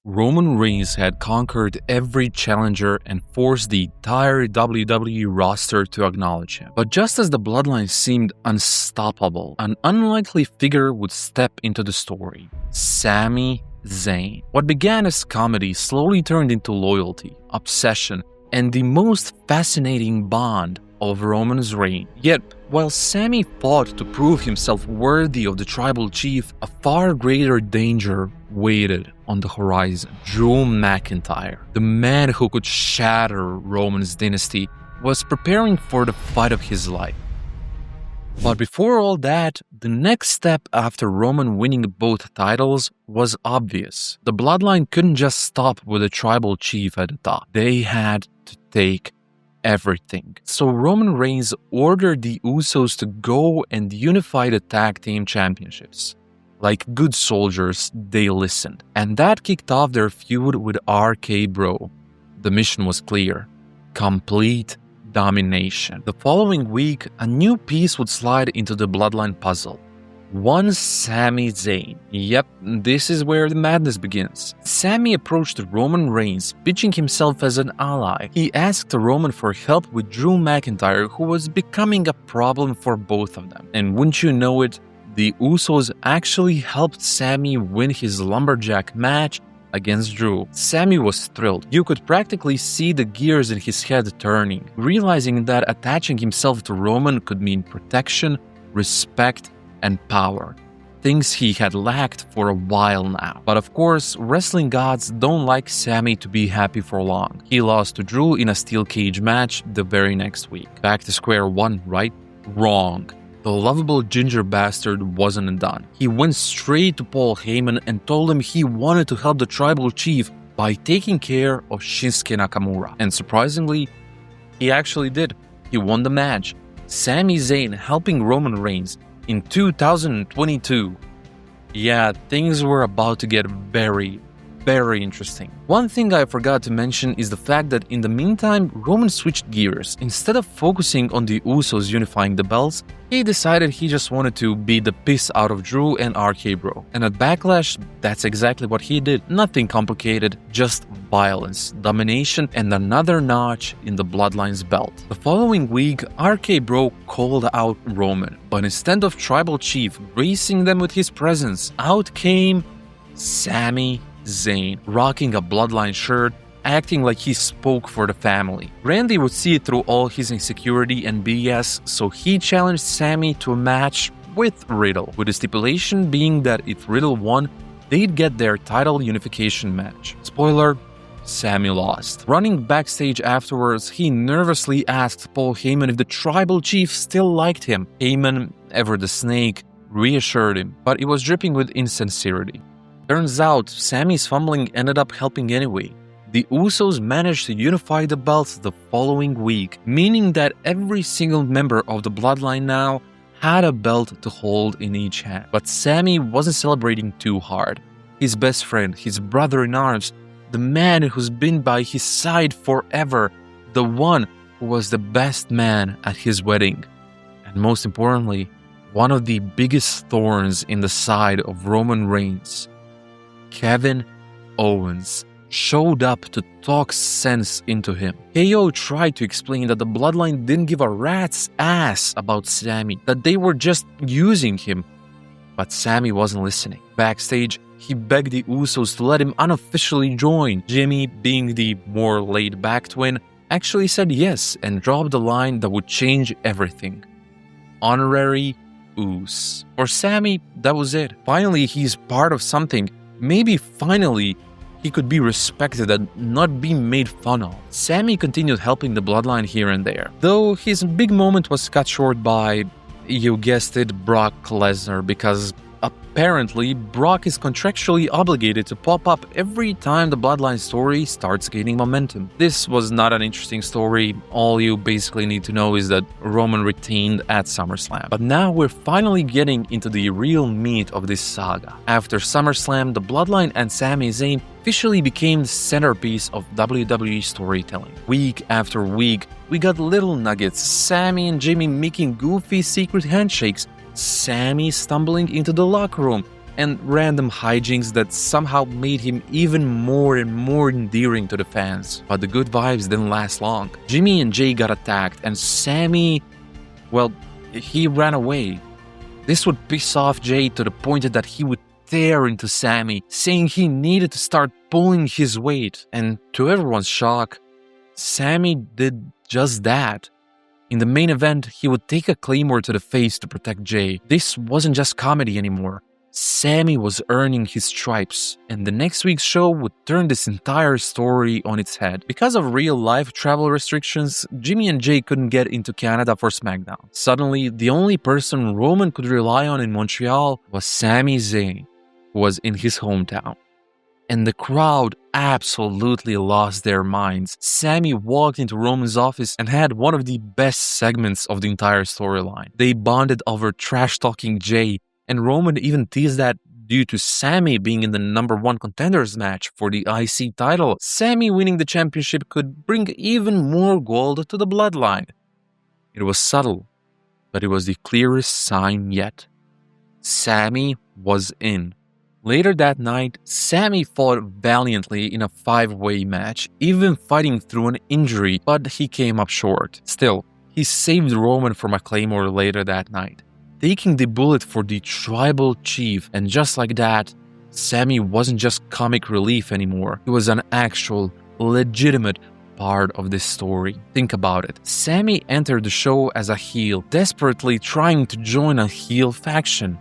Roman Reigns had conquered every challenger and forced the entire WWE roster to acknowledge him. But just as the Bloodline seemed unstoppable, an unlikely figure would step into the story: Sami Zayn. What began as comedy slowly turned into loyalty, obsession, and the most fascinating bond of Roman's reign. Yet, while Sami fought to prove himself worthy of the tribal chief, a far greater danger waited on the horizon. Drew McIntyre, the man who could shatter Roman's dynasty, was preparing for the fight of his life. But before all that, the next step after Roman winning both titles was obvious. The Bloodline couldn't just stop with the tribal chief at the top. They had to take everything. So Roman Reigns ordered the Usos to go and unify the tag team championships. Like good soldiers, they listened. And that kicked off their feud with RK-Bro. The mission was clear: complete domination. The following week, a new piece would slide into the Bloodline puzzle. One Sami Zayn. Yep, this is where the madness begins. Sami approached Roman Reigns, pitching himself as an ally. He asked Roman for help with Drew McIntyre, who was becoming a problem for both of them. And wouldn't you know it, the Usos actually helped Sami win his lumberjack match against Drew. Sami was thrilled. You could practically see the gears in his head turning, realizing that attaching himself to Roman could mean protection, respect, and power, things he had lacked for a while now. But of course, wrestling gods don't like Sami to be happy for long. He lost to Drew in a steel cage match the very next week. Back to square one, right? Wrong. The lovable ginger bastard wasn't done. He went straight to Paul Heyman and told him he wanted to help the tribal chief by taking care of Shinsuke Nakamura. And surprisingly, he actually did. He won the match. Sami Zayn helping Roman Reigns in 2022. Yeah, things were about to get very, very interesting. One thing I forgot to mention is the fact that in the meantime, Roman switched gears. Instead of focusing on the Usos unifying the belts, he decided he just wanted to beat the piss out of Drew and RK-Bro. And at Backlash, that's exactly what he did. Nothing complicated, just violence, domination, and another notch in the Bloodline's belt. The following week, RK-Bro called out Roman, but instead of Tribal Chief gracing them with his presence, out came Sami Zayn, rocking a Bloodline shirt, acting like he spoke for the family. Randy would see through all his insecurity and BS, so he challenged Sami to a match with Riddle, with the stipulation being that if Riddle won, they'd get their title unification match. Spoiler, Sami lost. Running backstage afterwards, he nervously asked Paul Heyman if the tribal chief still liked him. Heyman, ever the snake, reassured him, but it was dripping with insincerity. Turns out, Sami's fumbling ended up helping anyway. The Usos managed to unify the belts the following week, meaning that every single member of the Bloodline now had a belt to hold in each hand. But Sami wasn't celebrating too hard. His best friend, his brother-in-arms, the man who's been by his side forever, the one who was the best man at his wedding, and most importantly, one of the biggest thorns in the side of Roman Reigns, Kevin Owens, showed up to talk sense into him. KO tried to explain that the Bloodline didn't give a rat's ass about Sami, that they were just using him. But Sami wasn't listening. Backstage, he begged the Usos to let him unofficially join. Jimmy, being the more laid-back twin, actually said yes and dropped the line that would change everything. Honorary Uce. For Sami, that was it. Finally, he's part of something. Maybe finally, he could be respected and not be made fun of. Sami continued helping the Bloodline here and there, though his big moment was cut short by, you guessed it, Brock Lesnar, because apparently Brock is contractually obligated to pop up every time the Bloodline story starts gaining momentum. This was not an interesting story. All you basically need to know is that Roman retained at SummerSlam. But now we're finally getting into the real meat of this saga. After SummerSlam, the Bloodline and Sami Zayn officially became the centerpiece of WWE storytelling. Week after week, we got little nuggets, Sami and Jimmy making goofy secret handshakes, Sami stumbling into the locker room, and random hijinks that somehow made him even more and more endearing to the fans. But the good vibes didn't last long. Jimmy and Jay got attacked, and Sami, well, he ran away. This would piss off Jay to the point that he would tear into Sami, saying he needed to start pulling his weight. And to everyone's shock, Sami did just that. In the main event, he would take a claymore to the face to protect Jay. This wasn't just comedy anymore. Sami was earning his stripes, and the next week's show would turn this entire story on its head. Because of real-life travel restrictions, Jimmy and Jay couldn't get into Canada for SmackDown. Suddenly, the only person Roman could rely on in Montreal was Sami Zayn, who was in his hometown. And the crowd absolutely lost their minds. Sami walked into Roman's office and had one of the best segments of the entire storyline. They bonded over trash-talking Jay, and Roman even teased that due to Sami being in the #1 contenders match for the IC title, Sami winning the championship could bring even more gold to the Bloodline. It was subtle, but it was the clearest sign yet. Sami was in. Later that night, Sami fought valiantly in a 5-way match, even fighting through an injury, but he came up short. Still, he saved Roman from a claymore later that night, taking the bullet for the tribal chief, and just like that, Sami wasn't just comic relief anymore. He was an actual, legitimate part of this story. Think about it. Sami entered the show as a heel, desperately trying to join a heel faction.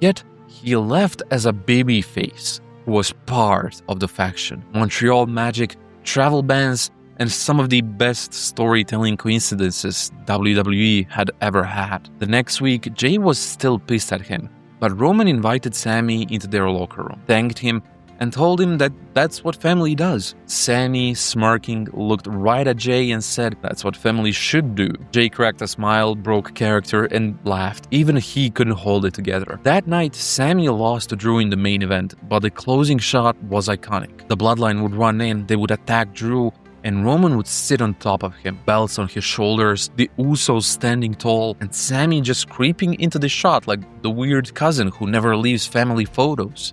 Yet, he left as a babyface who was part of the faction. Montreal magic, travel bans, and some of the best storytelling coincidences WWE had ever had. The next week, Jay was still pissed at him, but Roman invited Sami into their locker room, thanked him, and told him that that's what family does. Sami, smirking, looked right at Jay and said that's what family should do. Jay cracked a smile, broke character, and laughed. Even he couldn't hold it together. That night, Sami lost to Drew in the main event, but the closing shot was iconic. The Bloodline would run in, they would attack Drew, and Roman would sit on top of him, belts on his shoulders, the Usos standing tall, and Sami just creeping into the shot like the weird cousin who never leaves family photos.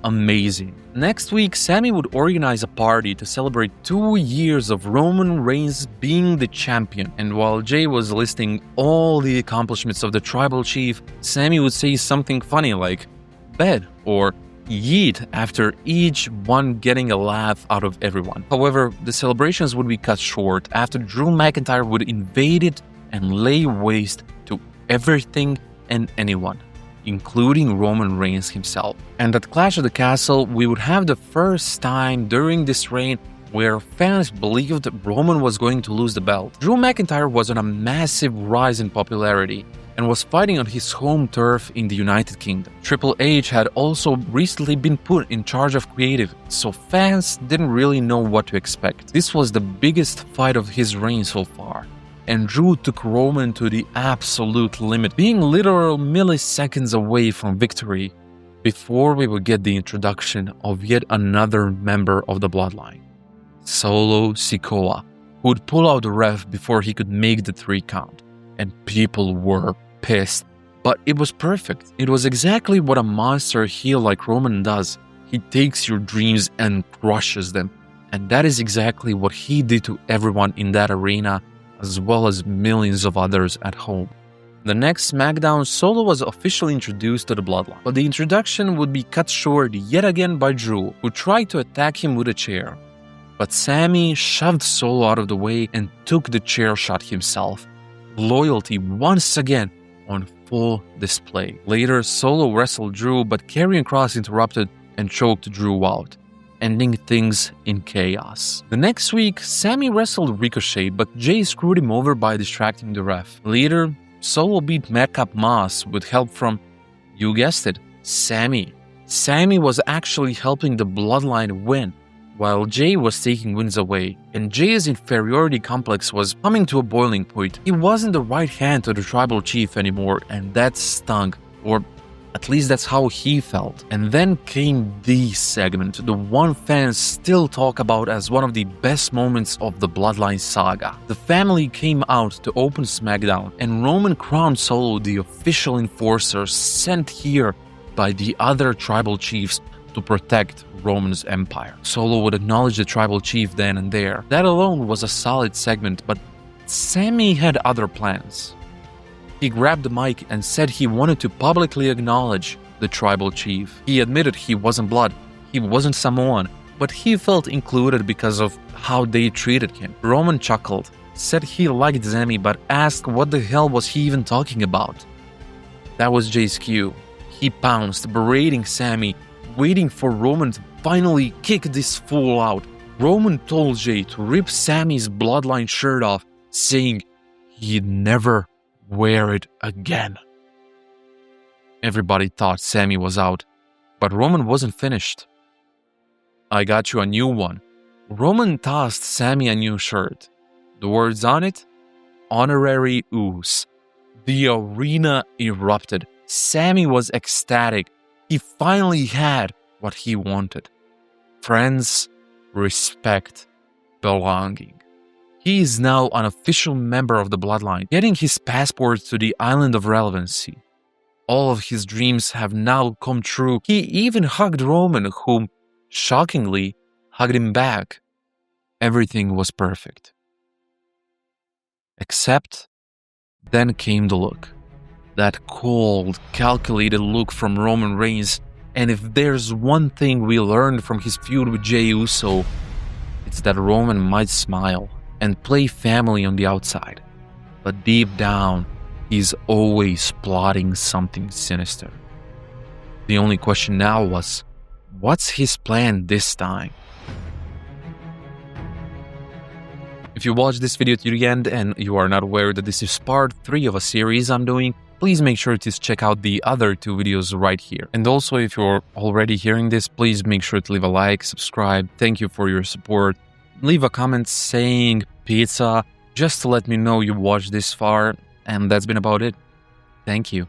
Amazing. Next week, Sami would organize a party to celebrate 2 years of Roman Reigns being the champion. And while Jay was listing all the accomplishments of the tribal chief, Sami would say something funny like, "bed," or "yeet," after each one getting a laugh out of everyone. However, the celebrations would be cut short after Drew McIntyre would invade it and lay waste to everything and anyone, including Roman Reigns himself. And at Clash of the Castle, we would have the first time during this reign where fans believed Roman was going to lose the belt. Drew McIntyre was on a massive rise in popularity and was fighting on his home turf in the United Kingdom. Triple H had also recently been put in charge of creative, so fans didn't really know what to expect. This was the biggest fight of his reign so far, and Drew took Roman to the absolute limit, being literal milliseconds away from victory before we would get the introduction of yet another member of the Bloodline, Solo Sikoa, who would pull out the ref before he could make the 3 count. And people were pissed. But it was perfect. It was exactly what a monster heel like Roman does. He takes your dreams and crushes them. And that is exactly what he did to everyone in that arena, as well as millions of others at home. The next SmackDown, Solo was officially introduced to the Bloodline. But the introduction would be cut short yet again by Drew, who tried to attack him with a chair. But Sami shoved Solo out of the way and took the chair shot himself. Loyalty once again on full display. Later, Solo wrestled Drew, but Karrion Kross interrupted and choked Drew out, ending things in chaos. The next week, Sami wrestled Ricochet, but Jay screwed him over by distracting the ref. Later, Solo beat Madcap Moss with help from, you guessed it, Sami. Sami was actually helping the Bloodline win, while Jay was taking wins away, and Jay's inferiority complex was coming to a boiling point. He wasn't the right hand to the tribal chief anymore, and that stung, or at least that's how he felt. And then came the segment, the one fans still talk about as one of the best moments of the Bloodline saga. The family came out to open SmackDown, and Roman crowned Solo the official enforcer sent here by the other tribal chiefs to protect Roman's empire. Solo would acknowledge the tribal chief then and there. That alone was a solid segment, but Sami had other plans. He grabbed the mic and said he wanted to publicly acknowledge the tribal chief. He admitted he wasn't blood, he wasn't Samoan, but he felt included because of how they treated him. Roman chuckled, said he liked Sami, but asked what the hell was he even talking about. That was Jay's cue. He pounced, berating Sami, waiting for Roman to finally kick this fool out. Roman told Jay to rip Sami's Bloodline shirt off, saying he'd never wear it again. Everybody thought Sami was out, but Roman wasn't finished. "I got you a new one." Roman tossed Sami a new shirt. The words on it? Honorary Uce. The arena erupted. Sami was ecstatic. He finally had what he wanted. Friends, respect, belonging. He is now an official member of the Bloodline, getting his passport to the Island of Relevancy. All of his dreams have now come true. He even hugged Roman, whom, shockingly, hugged him back. Everything was perfect. Except, then came the look. That cold, calculated look from Roman Reigns, and if there's one thing we learned from his feud with Jey Uso, it's that Roman might smile and play family on the outside, but deep down, he's always plotting something sinister. The only question now was, what's his plan this time? If you watched this video to the end and you are not aware that this is part 3 of a series I'm doing, please make sure to check out the other 2 videos right here. And also, if you're already hearing this, please make sure to leave a like, subscribe. Thank you for your support. Leave a comment saying pizza, just to let me know you watched this far, and that's been about it. Thank you.